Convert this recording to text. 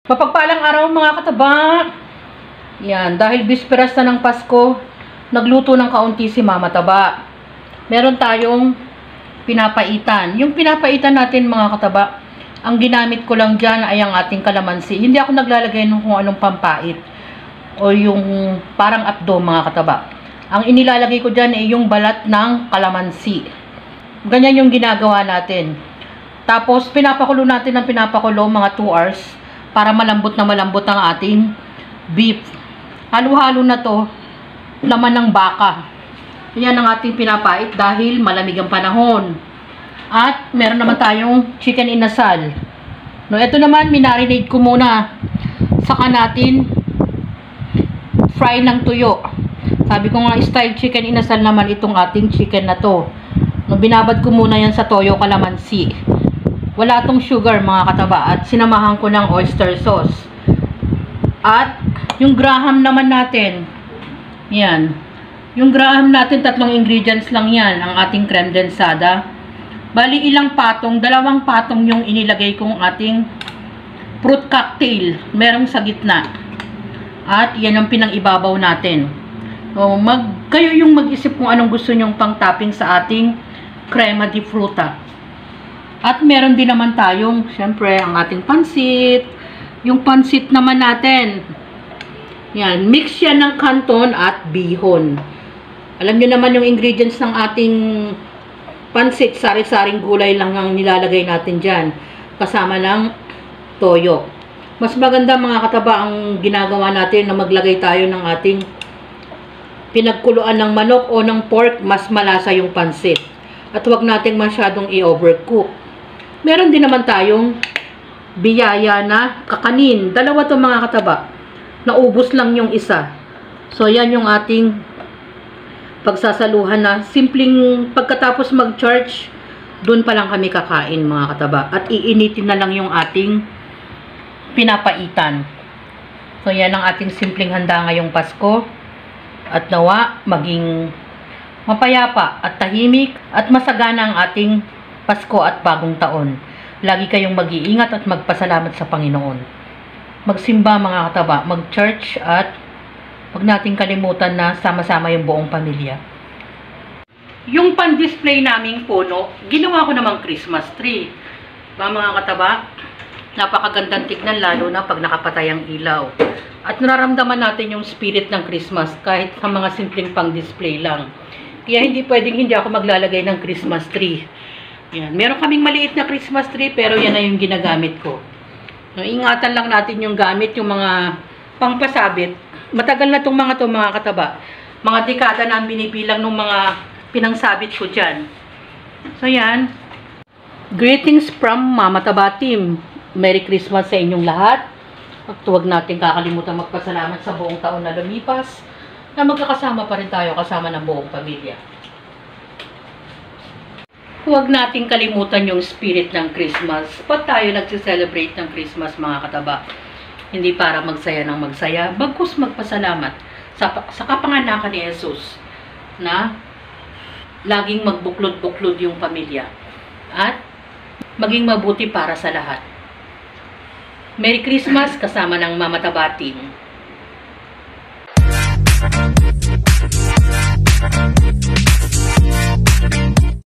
Mapagpalang araw mga kataba. Yan, dahil bisperas na ng Pasko, nagluto ng kaunti si Mama Taba. Meron tayong pinapaitan. Yung pinapaitan natin mga kataba, ang ginamit ko lang dyan ay ang ating kalamansi. Hindi ako naglalagay ng kung anong pampait o yung parang apdo mga kataba. Ang inilalagay ko dyan ay yung balat ng kalamansi. Ganyan yung ginagawa natin. Tapos pinapakulo natin ng pinapakulo mga 2 hours para malambot ang ating beef. Halo-halo na to, laman ng baka. Yan ang ating pinapait dahil malamig ang panahon. At meron naman tayong chicken inasal. No, ito naman minarinate ko muna. Saka natin fry ng tuyo. Sabi ko nga style chicken inasal naman itong ating chicken na to. No, binabad ko muna yan sa toyo kalamansi. Wala tong sugar mga kataba at sinamahan ko ng oyster sauce. At yung graham naman natin, yan. Yung graham natin, 3 ingredients lang yan, ang ating creme densada. Bali ilang patong, 2 patong yung inilagay kong ating fruit cocktail. Merong sa gitna. At yan ang pinang-ibabaw natin. So, kayo yung mag-isip kung anong gusto nyong pang-topping sa ating crema di fruta. At meron din naman tayong, syempre, ang ating pansit. Yung pansit naman natin. Yan, mix yan ng canton at bihon. Alam nyo naman yung ingredients ng ating pansit. Sari-saring gulay lang ang nilalagay natin dyan. Kasama ng toyo. Mas maganda mga kataba ang ginagawa natin na maglagay tayo ng ating pinagkuluan ng manok o ng pork. Mas malasa yung pansit. At huwag natin masyadong i-overcook. Meron din naman tayong biyaya na kakanin. 2 to mga kataba. Naubos lang yung isa. So, yan yung ating pagsasaluhan na simpleng pagkatapos mag-church, dun pa lang kami kakain mga kataba. At iinitin na lang yung ating pinapaitan. So, yan ang ating simpleng handa ngayong Pasko. At nawa, maging mapayapa at tahimik at masagana ang ating Pasko at bagong taon. Lagi kayong mag-iingat at magpasalamat sa Panginoon. Magsimba mga kataba, mag-church at huwag nating kalimutan na sama-sama yung buong pamilya. Yung pan-display naming puno, ginawa ko namang Christmas tree. Mga kataba, napakagandang tignan lalo na pag nakapatay ang ilaw. At nararamdaman natin yung spirit ng Christmas kahit sa mga simpleng pang-display lang. Kaya hindi pwedeng hindi ako maglalagay ng Christmas tree. Yan. Meron kaming maliit na Christmas tree pero yan na yung ginagamit ko. No, ingatan lang natin yung gamit, yung mga pangpasabit. Matagal na itong mga kataba. Mga dekada na ang binibilang ng mga pinangsabit ko dyan. So yan. Greetings from Mama Taba Team. Merry Christmas sa inyong lahat. At huwag natin kakalimutan magpasalamat sa buong taon na lumipas na magkakasama pa rin tayo kasama ng buong pamilya. Huwag nating kalimutan yung spirit ng Christmas. Ba't tayo nagse-celebrate ng Christmas mga kataba? Hindi para magsaya ng magsaya, bagkus magpasalamat sa kapanganakan ni Jesus na laging magbuklod-buklod yung pamilya at maging mabuti para sa lahat. Merry Christmas kasama ng Mama Taba Team.